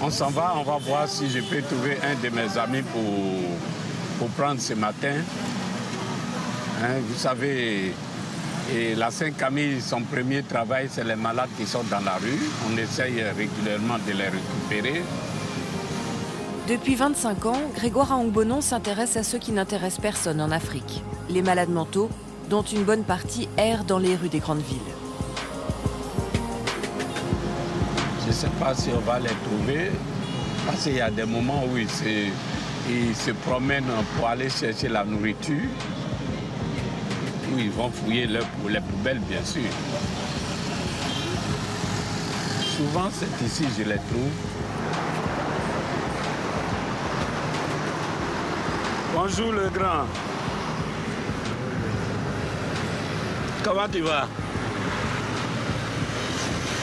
On s'en va, on va voir si je peux trouver un de mes amis pour prendre ce matin. Hein, vous savez, et la Saint-Camille, son premier travail, c'est les malades qui sont dans la rue. On essaye régulièrement de les récupérer. Depuis 25 ans, Grégoire Aongbonon s'intéresse à ceux qui n'intéressent personne en Afrique. Les malades mentaux, dont une bonne partie errent dans les rues des grandes villes. Je ne sais pas si on va les trouver, parce qu'il y a des moments où ils se promènent pour aller chercher la nourriture, où ils vont fouiller les poubelles, bien sûr. Souvent, c'est ici que je les trouve. Bonjour le grand. Comment tu vas?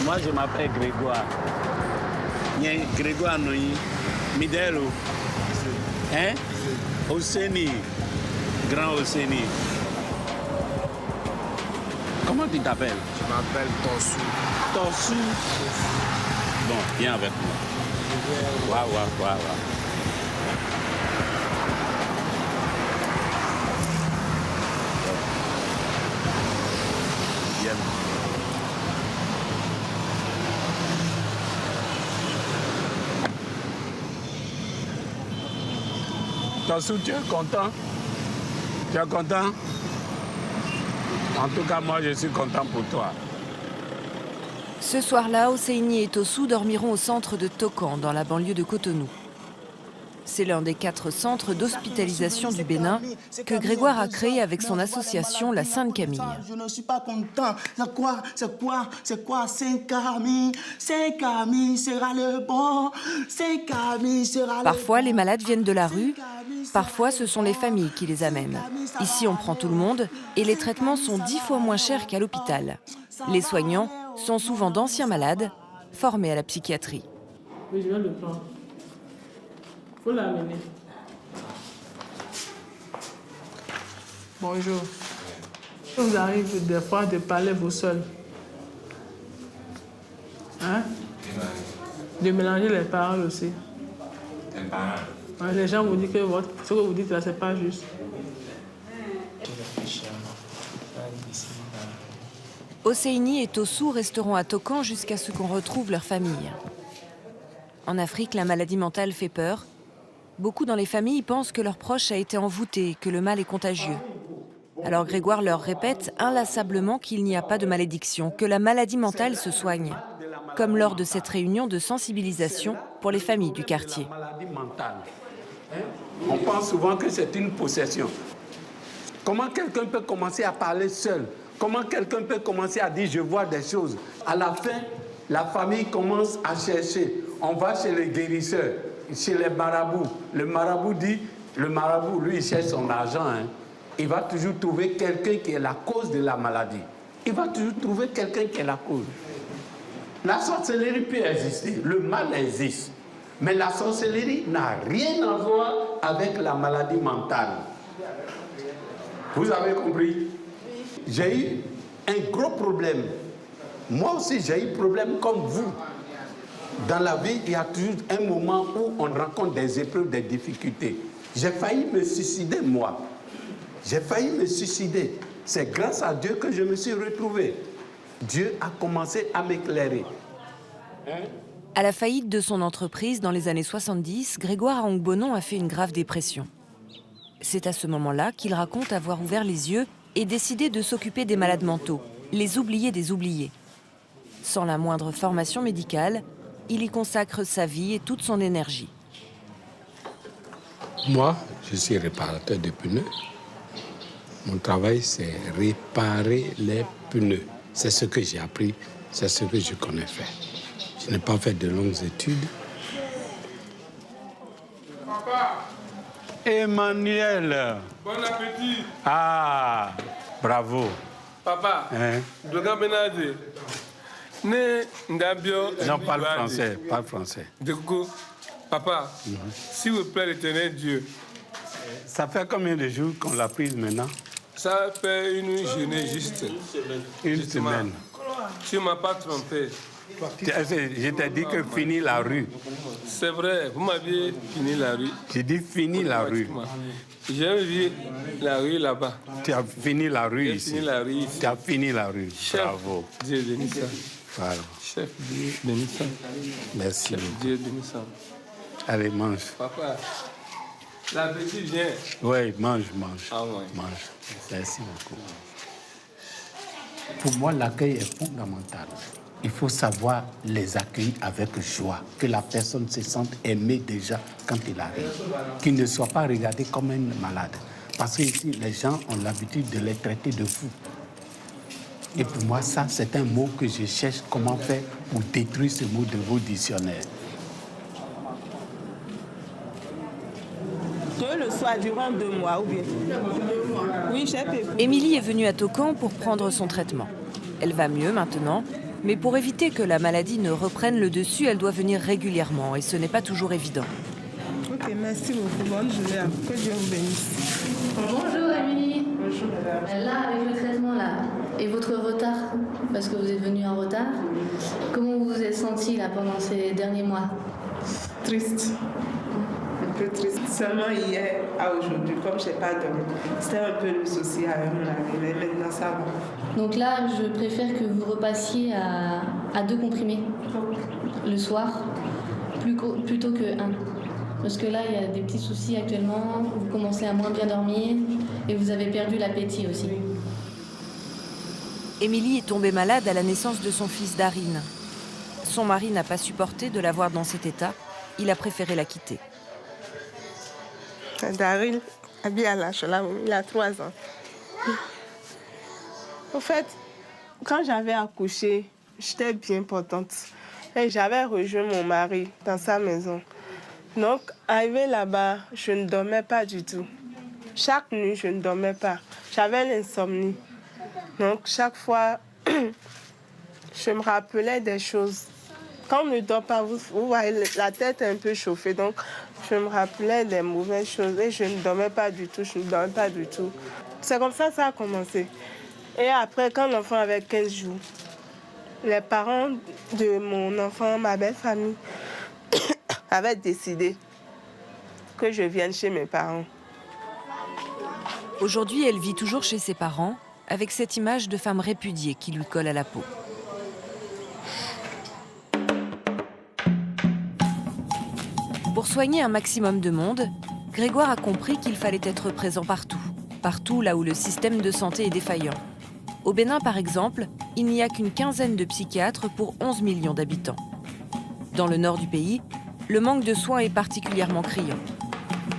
Moi je m'appelle Grégoire. Grégoire Noyi. Midelo. Hein? Oseni. Grand Oseni. Comment tu t'appelles? Je m'appelle Tossou. Tossou. Bon, viens avec moi. Waouh. Tossou, tu es content? Tu es content? En tout cas, moi, je suis content pour toi. Ce soir-là, Hosseini et Tossou dormiront au centre de Tokan, dans la banlieue de Cotonou. C'est l'un des 4 centres d'hospitalisation du Bénin que Grégoire a créé avec son association La Sainte Camille. Je ne suis pas content. C'est quoi Sainte-Camille? Sainte-Camille sera le bon. Sainte-Camille sera le bon. Parfois, les malades viennent de la rue. Parfois, ce sont les familles qui les amènent. Ici, on prend tout le monde et les traitements sont 10 fois moins chers qu'à l'hôpital. Les soignants sont souvent d'anciens malades formés à la psychiatrie. Oui, je viens de prendre. Faut l'amener. Bonjour. Il vous arrive des fois de parler vous seul. Hein? De mélanger les paroles aussi. Les gens vous disent que ce que vous dites là, c'est pas juste. Hosseini et Tossou resteront à Tokan jusqu'à ce qu'on retrouve leur famille. En Afrique, la maladie mentale fait peur. Beaucoup dans les familles pensent que leur proche a été envoûté, que le mal est contagieux. Alors Grégoire leur répète inlassablement qu'il n'y a pas de malédiction, que la maladie mentale se soigne. Comme lors de cette réunion de sensibilisation pour les familles du quartier. On pense souvent que c'est une possession. Comment quelqu'un peut commencer à parler seul? Comment quelqu'un peut commencer à dire « je vois des choses » À la fin, la famille commence à chercher. On va chez les guérisseurs, chez les marabouts. Le marabout dit, lui, il cherche son argent. Hein. Il va toujours trouver quelqu'un qui est la cause de la maladie. Il va toujours trouver quelqu'un qui est la cause. La sorcellerie peut exister, le mal existe. Mais la sorcellerie n'a rien à voir avec la maladie mentale. Vous avez compris? J'ai eu un gros problème. Moi aussi, j'ai eu un problème comme vous. Dans la vie, il y a toujours un moment où on rencontre des épreuves, des difficultés. J'ai failli me suicider, moi. J'ai failli me suicider. C'est grâce à Dieu que je me suis retrouvé. Dieu a commencé à m'éclairer. À la faillite de son entreprise dans les années 70, Grégoire Aongbonon a fait une grave dépression. C'est à ce moment-là qu'il raconte avoir ouvert les yeux et décidé de s'occuper des malades mentaux, les oubliés des oubliés. Sans la moindre formation médicale, il y consacre sa vie et toute son énergie. Moi, je suis réparateur de pneus. Mon travail, c'est réparer les pneus. C'est ce que j'ai appris, c'est ce que je connais faire. Je n'ai pas fait de longues études. Papa! Emmanuel! Bon appétit! Ah! Bravo! Papa! Hein? Doga Benade. Non, parle français, parle français. Papa, s'il vous plaît, l'Éternel Dieu. Ça fait combien de jours qu'on l'a prise maintenant? Ça fait une journée juste. Une semaine. Tu ne m'as pas trompé. Je t'ai dit que fini la rue. C'est vrai, vous m'aviez fini la rue. J'ai dit fini la rue. J'ai vu la rue là-bas. Tu as fini la rue J'ai ici. fini la rue ici. Tu as fini la rue. Chef, Bravo. Dieu bénisse ça. Voilà. Chef, Dieu bénisse ça. Merci Chef, beaucoup. Dieu bénisse ça. Allez, mange. Papa, l'appétit vient. Oui, mange, mange. Ah ouais. Mange. Merci beaucoup. Pour moi, l'accueil est fondamental. Il faut savoir les accueillir avec joie, que la personne se sente aimée déjà quand il arrive, qu'il ne soit pas regardé comme un malade. Parce qu'ici, les gens ont l'habitude de les traiter de fous. Et pour moi, ça, c'est un mot que je cherche comment faire pour détruire ce mot de vos dictionnaires. Que le soit durant 2 mois ou bien 2 mois. Oui, chef. Émilie est venue à Tocan pour prendre son traitement. Elle va mieux maintenant, mais pour éviter que la maladie ne reprenne le dessus, elle doit venir régulièrement et ce n'est pas toujours évident. Ok, merci beaucoup. Bonne journée. Que Dieu vous bénisse. Bonjour Émilie. Bonjour. Là, avec le traitement là, et votre retard, parce que vous êtes venu en retard, comment vous vous êtes sentie là pendant ces derniers mois? Triste. Un peu triste. Seulement hier à aujourd'hui, comme je n'ai pas dormi, c'était un peu le souci avec mon ami, mais maintenant ça va. Donc là, je préfère que vous repassiez à 2 comprimés le soir, plutôt que 1. Parce que là, il y a des petits soucis actuellement, vous commencez à moins bien dormir et vous avez perdu l'appétit aussi. Émilie est tombée malade à la naissance de son fils Darine. Son mari n'a pas supporté de la voir dans cet état, il a préféré la quitter. Daryl habite à la Chola, il a 3 ans. En fait, quand j'avais accouché, j'étais bien portante. Et j'avais rejoint mon mari dans sa maison. Donc, arrivé là-bas, je ne dormais pas du tout. Chaque nuit, je ne dormais pas. J'avais l'insomnie. Donc, chaque fois, je me rappelais des choses. Quand on ne dort pas, vous voyez, la tête est un peu chauffée. Donc, je me rappelais des mauvaises choses et je ne dormais pas du tout. Je ne dormais pas du tout. C'est comme ça que ça a commencé. Et après, quand l'enfant avait 15 jours, les parents de mon enfant, ma belle famille, avaient décidé que je vienne chez mes parents. Aujourd'hui, elle vit toujours chez ses parents, avec cette image de femme répudiée qui lui colle à la peau. Pour soigner un maximum de monde, Grégoire a compris qu'il fallait être présent partout. Partout là où le système de santé est défaillant. Au Bénin, par exemple, il n'y a qu'une quinzaine de psychiatres pour 11 millions d'habitants. Dans le nord du pays, le manque de soins est particulièrement criant.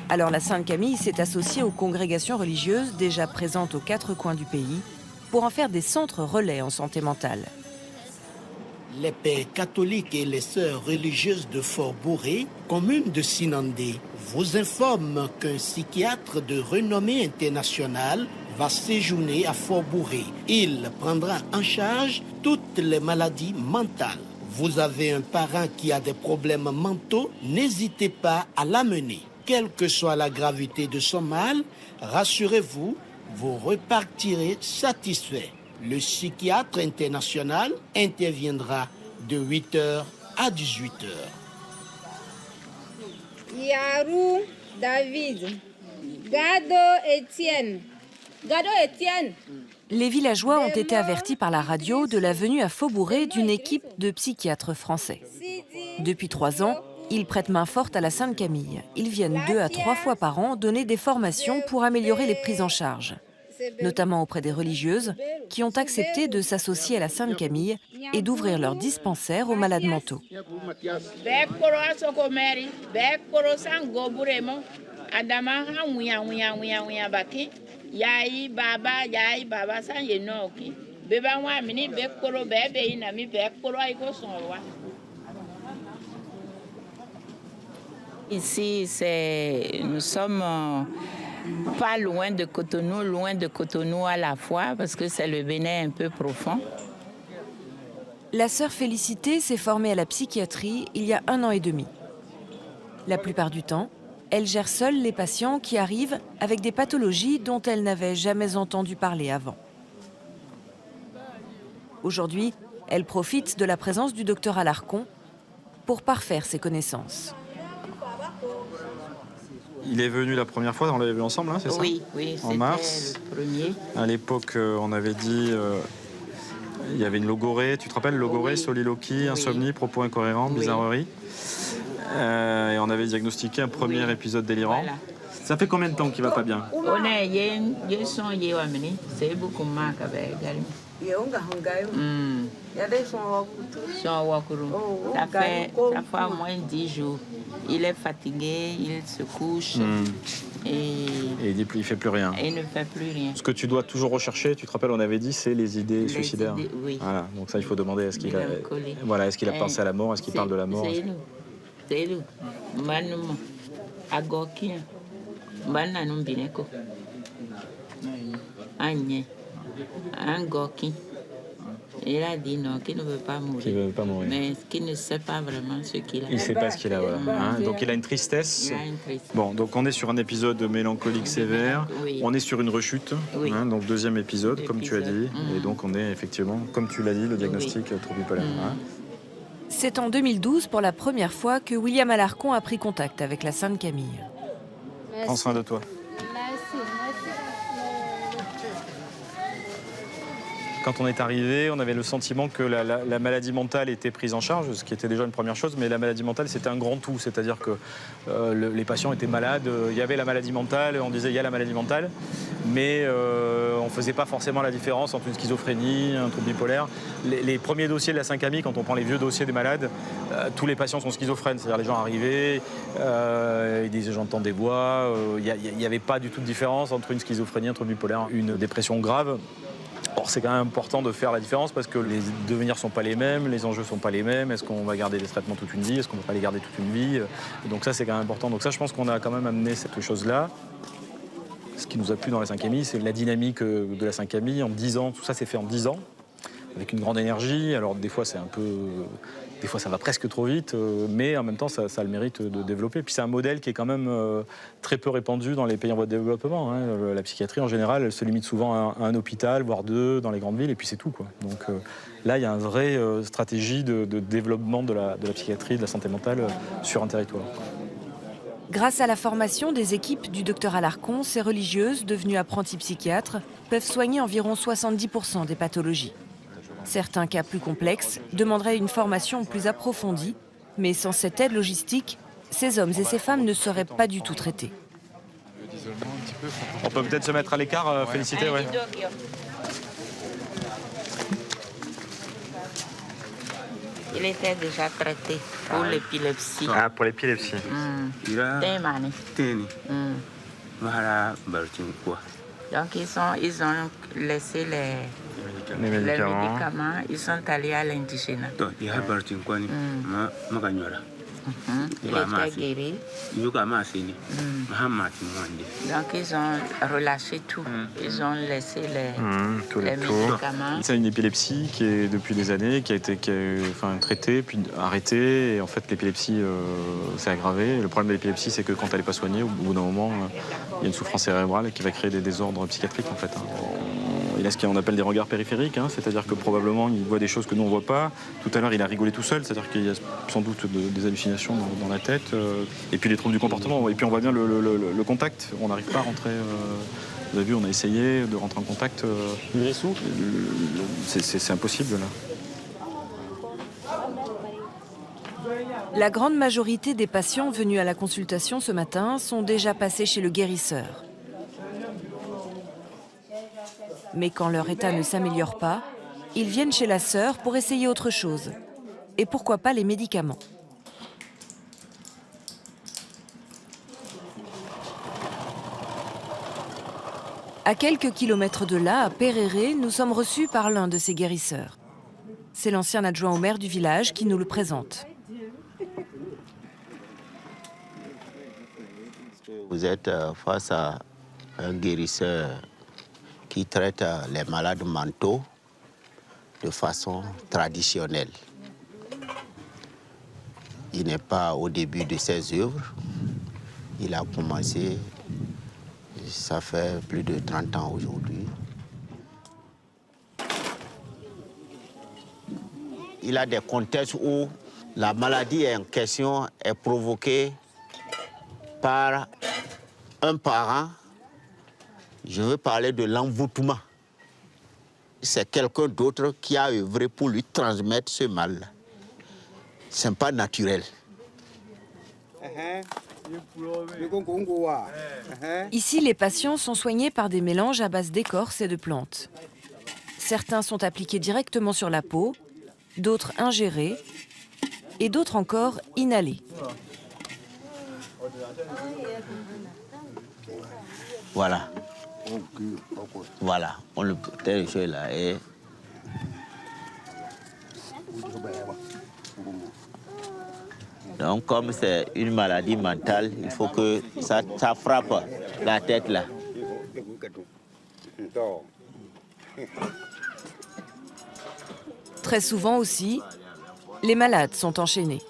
Alors la Sainte Camille s'est associée aux congrégations religieuses déjà présentes aux 4 coins du pays pour en faire des centres relais en santé mentale. Les pères catholiques et les sœurs religieuses de Fort-Bourré, commune de Sinandé, vous informent qu'un psychiatre de renommée internationale va séjourner à Fort-Bourré. Il prendra en charge toutes les maladies mentales. Vous avez un parent qui a des problèmes mentaux, n'hésitez pas à l'amener. Quelle que soit la gravité de son mal, rassurez-vous, vous repartirez satisfait. Le psychiatre international interviendra de 8h à 18h. Yarou David, Gado Étienne. Gado Étienne. Les villageois ont été avertis par la radio de la venue à Faubouré d'une équipe de psychiatres français. Depuis 3 ans, ils prêtent main forte à la Sainte Camille. Ils viennent 2 à 3 fois par an donner des formations pour améliorer les prises en charge, notamment auprès des religieuses qui ont accepté de s'associer à la Sainte Camille et d'ouvrir leur dispensaire aux malades mentaux. Ici, nous sommes pas loin de Cotonou à la fois, parce que c'est le Bénin un peu profond. La sœur Félicité s'est formée à la psychiatrie il y a 1 an et demi. La plupart du temps, elle gère seule les patients qui arrivent avec des pathologies dont elle n'avait jamais entendu parler avant. Aujourd'hui, Elle profite de la présence du docteur Alarcon pour parfaire ses connaissances. Il est venu la première fois, on l'avait vu ensemble, hein, c'est ça? Oui, en mars. Le premier. À l'époque, on avait dit, il y avait une logorrhée, tu te rappelles, logorrhée, Oui. soliloquie, insomnie, propos incohérents, bizarrerie. Et on avait diagnostiqué un premier épisode délirant. Voilà. Ça fait combien de temps qu'il va pas bien? C'est beaucoup moins qu'avec ça fait au moins 10 jours. Il est fatigué, il se couche et il fait plus rien. il ne fait plus rien. Ce que tu dois toujours rechercher, tu te rappelles, on avait dit, c'est les idées suicidaires. Oui. Voilà, donc ça, il faut demander, est-ce qu'il a, Mélancolie. est-ce qu'il a pensé à la mort, est-ce qu'il parle de la mort? C'est nous. Manuma. Agokia. Bananum bineko. Agne. Angoki. Il a dit non, qu'il ne veut pas mourir. Qu'il ne veut pas mourir. Mais qu'il ne sait pas vraiment ce qu'il a. Il ne sait pas ce qu'il a, voilà. Hein, donc il a une tristesse. Il a une tristesse. Bon, donc on est sur un épisode mélancolique sévère. Oui. On est sur une rechute. Oui. Hein, donc deuxième épisode, comme tu as dit. Et donc on est effectivement, comme tu l'as dit, le diagnostic trouble bipolaire. Hein. C'est en 2012 pour la première fois que William Alarcon a pris contact avec la Sainte Camille. Prends soin de toi. Quand on est arrivé, on avait le sentiment que la maladie mentale était prise en charge, ce qui était déjà une première chose, mais la maladie mentale, c'était un grand tout. C'est-à-dire que les patients étaient malades, il y avait la maladie mentale, on disait il y a la maladie mentale, mais on ne faisait pas forcément la différence entre une schizophrénie, un trouble bipolaire. Les premiers dossiers de la Sainte Camille, quand on prend les vieux dossiers des malades, tous les patients sont schizophrènes. C'est-à-dire les gens arrivaient, ils disaient j'entends des voix, il n'y avait pas du tout de différence entre une schizophrénie, un trouble bipolaire, une dépression grave. Or, c'est quand même important de faire la différence parce que les devenirs ne sont pas les mêmes, les enjeux ne sont pas les mêmes. Est-ce qu'on va garder des traitements toute une vie? Est-ce qu'on ne va pas les garder toute une vie? Donc ça, c'est quand même important. Donc ça, je pense qu'on a quand même amené cette chose-là. Ce qui nous a plu dans la Sainte Camille, c'est la dynamique de la Sainte Camille. En 10 ans, tout ça s'est fait en 10 ans, avec une grande énergie. Alors des fois, c'est un peu... Des fois, ça va presque trop vite, mais en même temps, ça a le mérite de développer. Puis c'est un modèle qui est quand même très peu répandu dans les pays en voie de développement. Hein. La psychiatrie, en général, elle se limite souvent à un hôpital, voire 2 dans les grandes villes, et puis c'est tout, quoi. Donc là, il y a une vraie stratégie de développement de la psychiatrie, de la santé mentale sur un territoire. Grâce à la formation des équipes du docteur Alarcon, ces religieuses, devenues apprenties psychiatres, peuvent soigner environ 70% des pathologies. Certains cas plus complexes demanderaient une formation plus approfondie, mais sans cette aide logistique, ces hommes et ces femmes ne seraient pas du tout traités. On peut peut-être se mettre à l'écart, Félicité, ouais. Il était déjà traité pour l'épilepsie. Ah, pour l'épilepsie. Donc ils ont laissé les médicaments, ils sont allés à l'indigénat. Il était guéri. Donc ils ont relâché tout. Ils ont laissé les médicaments. C'est une épilepsie qui est depuis des années, qui a été traitée, puis arrêtée. Et en fait, l'épilepsie s'est aggravée. Le problème de l'épilepsie, c'est que quand elle n'est pas soignée, au bout d'un moment, il y a une souffrance cérébrale qui va créer des désordres psychiatriques, en fait. Il a ce qu'on appelle des regards périphériques, hein, c'est-à-dire que probablement il voit des choses que nous on ne voit pas. Tout à l'heure il a rigolé tout seul, c'est-à-dire qu'il y a sans doute des hallucinations dans la tête. Et puis les troubles du comportement. Et puis on voit bien le contact, on n'arrive pas à rentrer. Vous avez vu, on a essayé de rentrer en contact. C'est impossible là. La grande majorité des patients venus à la consultation ce matin sont déjà passés chez le guérisseur. Mais quand leur état ne s'améliore pas, ils viennent chez la sœur pour essayer autre chose. Et pourquoi pas les médicaments. À quelques kilomètres de là, à Péréré, nous sommes reçus par l'un de ces guérisseurs. C'est l'ancien adjoint au maire du village qui nous le présente. Vous êtes face à un guérisseur qui traite les malades mentaux de façon traditionnelle. Il n'est pas au début de ses œuvres. Il a commencé, ça fait plus de 30 ans aujourd'hui. il a des contextes où la maladie en question est provoquée par un parent. Je veux parler de l'envoûtement. C'est quelqu'un d'autre qui a œuvré pour lui transmettre ce mal. Ce n'est pas naturel. Ici, les patients sont soignés par des mélanges à base d'écorces et de plantes. Certains sont appliqués directement sur la peau, d'autres ingérés et d'autres encore inhalés. Voilà. Voilà, on le protège là et... Donc comme c'est une maladie mentale, il faut que ça frappe la tête là. Très souvent aussi, les malades sont enchaînés.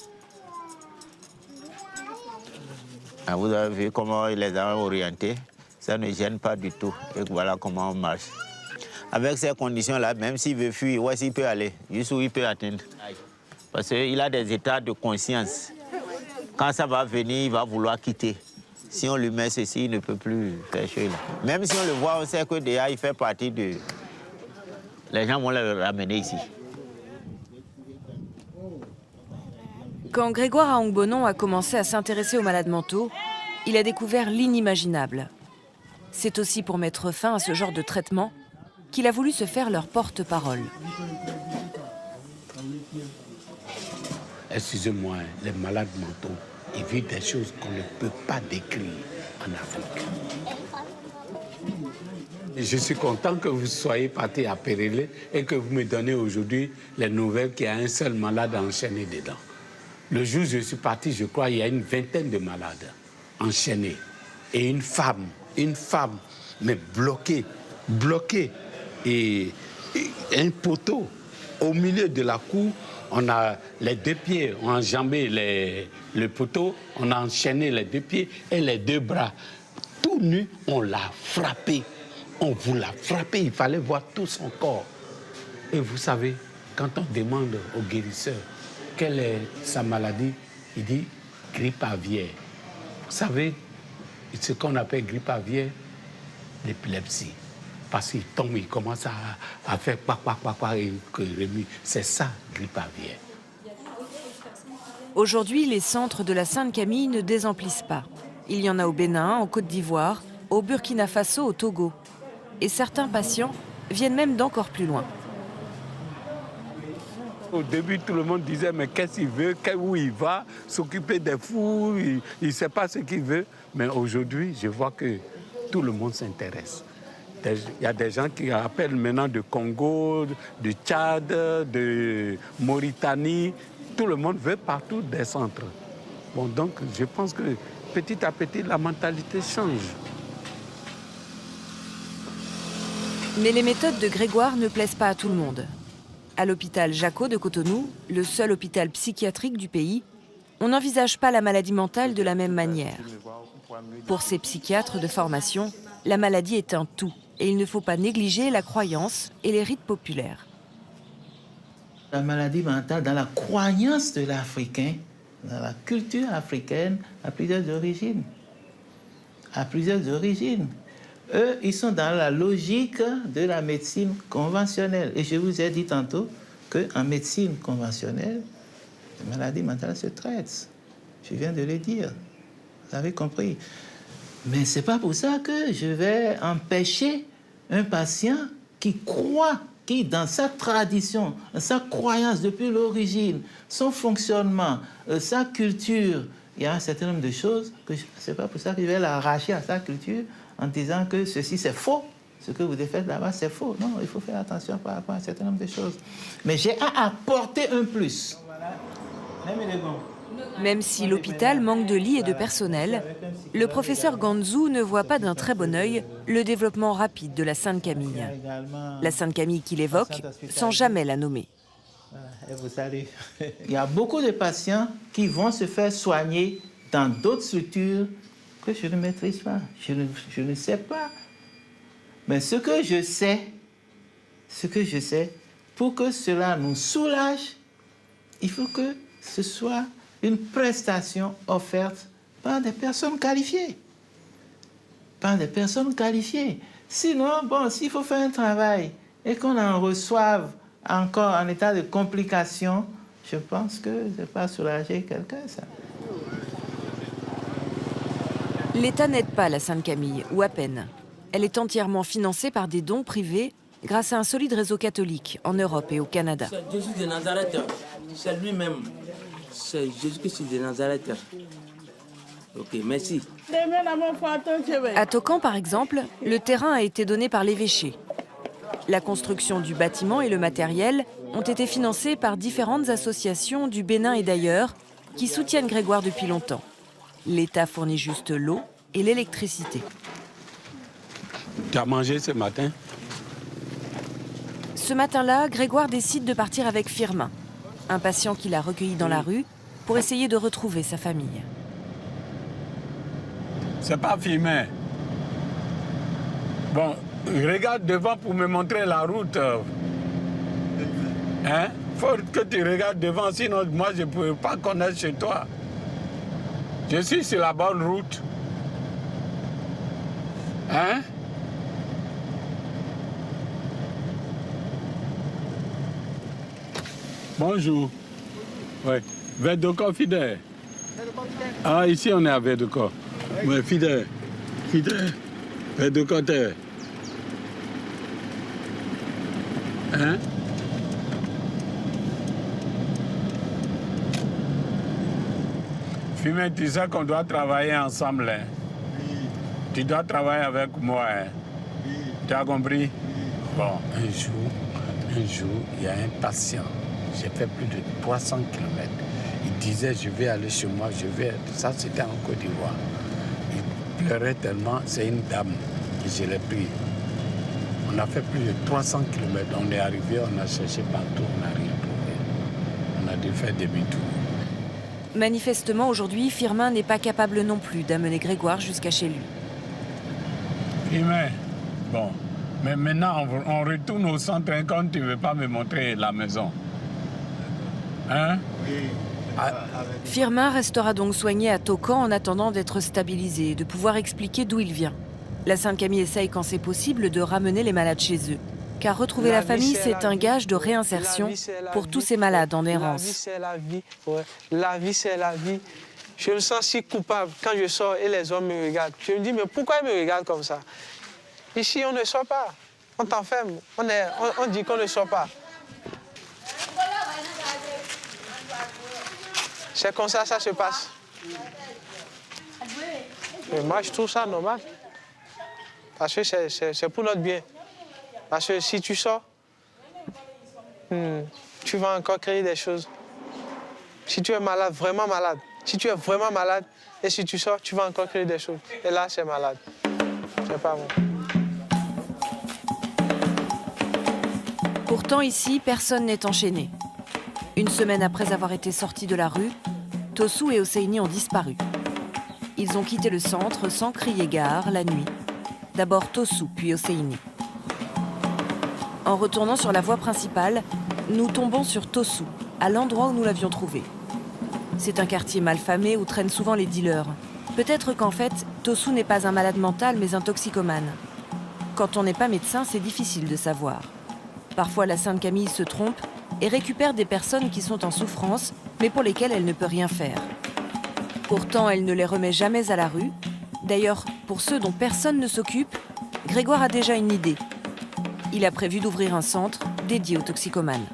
Ah, vous avez vu comment il les a orientés? Ça ne gêne pas du tout. Et voilà comment on marche. Avec ces conditions-là, même s'il veut fuir, où est-ce qu'il peut aller? Jusqu'où il peut atteindre? Parce qu'il a des états de conscience. Quand ça va venir, il va vouloir quitter. Si on lui met ceci, il ne peut plus faire chose. Même si on le voit, on sait que déjà, il fait partie de... Les gens vont le ramener ici. Quand Grégoire Aongbonon a commencé à s'intéresser aux malades mentaux, il a découvert l'inimaginable. C'est aussi pour mettre fin à ce genre de traitement qu'il a voulu se faire leur porte-parole. Excusez-moi, les malades mentaux, ils vivent des choses qu'on ne peut pas décrire en Afrique. Je suis content que vous soyez parti à Pérélé et que vous me donnez aujourd'hui les nouvelles qu'il y a un seul malade enchaîné dedans. Le jour où je suis parti, je crois, il y a une vingtaine de malades enchaînés. Et une femme, mais bloquée. Et un poteau au milieu de la cour. On a les deux pieds, on a enjambé le poteau, on a enchaîné les deux pieds et les deux bras. Tout nu, on l'a frappé. On vous l'a frappé, il fallait voir tout son corps. Et vous savez, quand on demande au guérisseur quelle est sa maladie, il dit grippe aviaire. Vous savez, ce qu'on appelle grippe aviaire, l'épilepsie. Parce qu'il tombe, il commence à faire quoi, et remue. C'est ça, grippe aviaire. Aujourd'hui, les centres de la Sainte-Camille ne désemplissent pas. Il y en a au Bénin, en Côte d'Ivoire, au Burkina Faso, au Togo. Et certains patients viennent même d'encore plus loin. Au début, tout le monde disait, mais qu'est-ce qu'il veut, où il va, s'occuper des fous, il ne sait pas ce qu'il veut. Mais aujourd'hui, je vois que tout le monde s'intéresse. Il y a des gens qui appellent maintenant de Congo, de Tchad, de Mauritanie. Tout le monde veut partout des centres. Bon, donc, je pense que petit à petit, la mentalité change. Mais les méthodes de Grégoire ne plaisent pas à tout le monde. À l'hôpital Jaco de Cotonou, le seul hôpital psychiatrique du pays, on n'envisage pas la maladie mentale de la même manière. Pour ces psychiatres de formation, la maladie est un tout et il ne faut pas négliger la croyance et les rites populaires. La maladie mentale, dans la croyance de l'Africain, dans la culture africaine, a plusieurs origines. Eux, ils sont dans la logique de la médecine conventionnelle. Et je vous ai dit tantôt qu'en médecine conventionnelle, les maladies mentales se traitent. Je viens de le dire. Vous avez compris. Mais ce n'est pas pour ça que je vais empêcher un patient qui croit, qui dans sa tradition, sa croyance depuis l'origine, son fonctionnement, sa culture, il y a un certain nombre de choses que ce n'est pas pour ça que je vais l'arracher à sa culture en disant que ceci c'est faux, ce que vous faites là-bas c'est faux. Non, il faut faire attention par rapport à un certain nombre de choses. Mais j'ai à apporter un plus. Même si l'hôpital manque de lits et de personnel, le professeur Ganzou ne voit pas d'un très bon œil le développement rapide de la Sainte-Camille. La Sainte-Camille qu'il évoque sans jamais la nommer. Il y a beaucoup de patients qui vont se faire soigner dans d'autres structures que je ne maîtrise pas. Je ne sais pas. Mais ce que je sais, pour que cela nous soulage, il faut que ce soit une prestation offerte par des personnes qualifiées. Par des personnes qualifiées. Sinon, bon, s'il faut faire un travail et qu'on en reçoive encore en état de complication, je pense que c'est pas soulager quelqu'un, ça. L'État n'aide pas la Sainte-Camille, ou à peine. Elle est entièrement financée par des dons privés grâce à un solide réseau catholique en Europe et au Canada. Jésus de Nazareth, c'est lui-même. C'est Jésus-Christ de Nazareth. Ok, merci. À Tocan, par exemple, le terrain a été donné par l'évêché. La construction du bâtiment et le matériel ont été financés par différentes associations du Bénin et d'ailleurs qui soutiennent Grégoire depuis longtemps. L'État fournit juste l'eau et l'électricité. Tu as mangé ce matin? Ce matin-là, Grégoire décide de partir avec Firmin, un patient qu'il a recueilli dans la rue pour essayer de retrouver sa famille. C'est pas Firmin. Bon, regarde devant pour me montrer la route. Hein? Faut que tu regardes devant, sinon moi je ne peux pas connaître chez toi. Je suis sur la bonne route. Hein? Bonjour. Oui. Verdocor fidèle. Ah, ici on est à Verdocor. Oui, fidèle. Fidèle. Verdocor terre. Hein? Firmin, tu sais qu'on doit travailler ensemble. Hein? Oui. Tu dois travailler avec moi. Hein? Oui. Tu as compris? Bon, un jour, il y a un patient. J'ai fait plus de 300 km. Il disait, je vais aller chez moi, je vais... Ça, c'était en Côte d'Ivoire. Il pleurait tellement, c'est une dame. Et je l'ai pris. On a fait plus de 300 km. On est arrivé, on a cherché partout, on n'a rien trouvé. On a dû faire demi-tour. Manifestement, aujourd'hui, Firmin n'est pas capable non plus d'amener Grégoire jusqu'à chez lui. Firmin, bon, mais maintenant, on retourne au centre quand tu ne veux pas me montrer la maison. Hein? Oui. Firmin restera donc soigné à Tocan en attendant d'être stabilisé et de pouvoir expliquer d'où il vient. La Sainte-Camille essaye quand c'est possible de ramener les malades chez eux. Car retrouver la famille, c'est un gage de réinsertion pour tous ces malades en errance. La vie, c'est la vie. Ouais. La vie, c'est la vie. Je me sens si coupable quand je sors et les hommes me regardent. Je me dis, mais pourquoi ils me regardent comme ça? Ici, on ne sort pas. On t'enferme. On dit qu'on ne sort pas. C'est comme ça se passe. Mais moi, je trouve ça normal. Parce que c'est pour notre bien. Parce que si tu sors, tu vas encore créer des choses. Si tu es malade, vraiment malade, si tu es vraiment malade, et si tu sors, tu vas encore créer des choses. Et là, c'est malade. C'est pas bon. Pourtant, ici, personne n'est enchaîné. Une semaine après avoir été sortis de la rue, Tossou et Hosseini ont disparu. Ils ont quitté le centre sans crier gare la nuit. D'abord Tossou, puis Hosseini. En retournant sur la voie principale, nous tombons sur Tossou, à l'endroit où nous l'avions trouvé. C'est un quartier malfamé où traînent souvent les dealers. Peut-être qu'en fait, Tossou n'est pas un malade mental, mais un toxicomane. Quand on n'est pas médecin, c'est difficile de savoir. Parfois, la Sainte-Camille se trompe et récupère des personnes qui sont en souffrance, mais pour lesquelles elle ne peut rien faire. Pourtant, elle ne les remet jamais à la rue. D'ailleurs, pour ceux dont personne ne s'occupe, Grégoire a déjà une idée. Il a prévu d'ouvrir un centre dédié aux toxicomanes.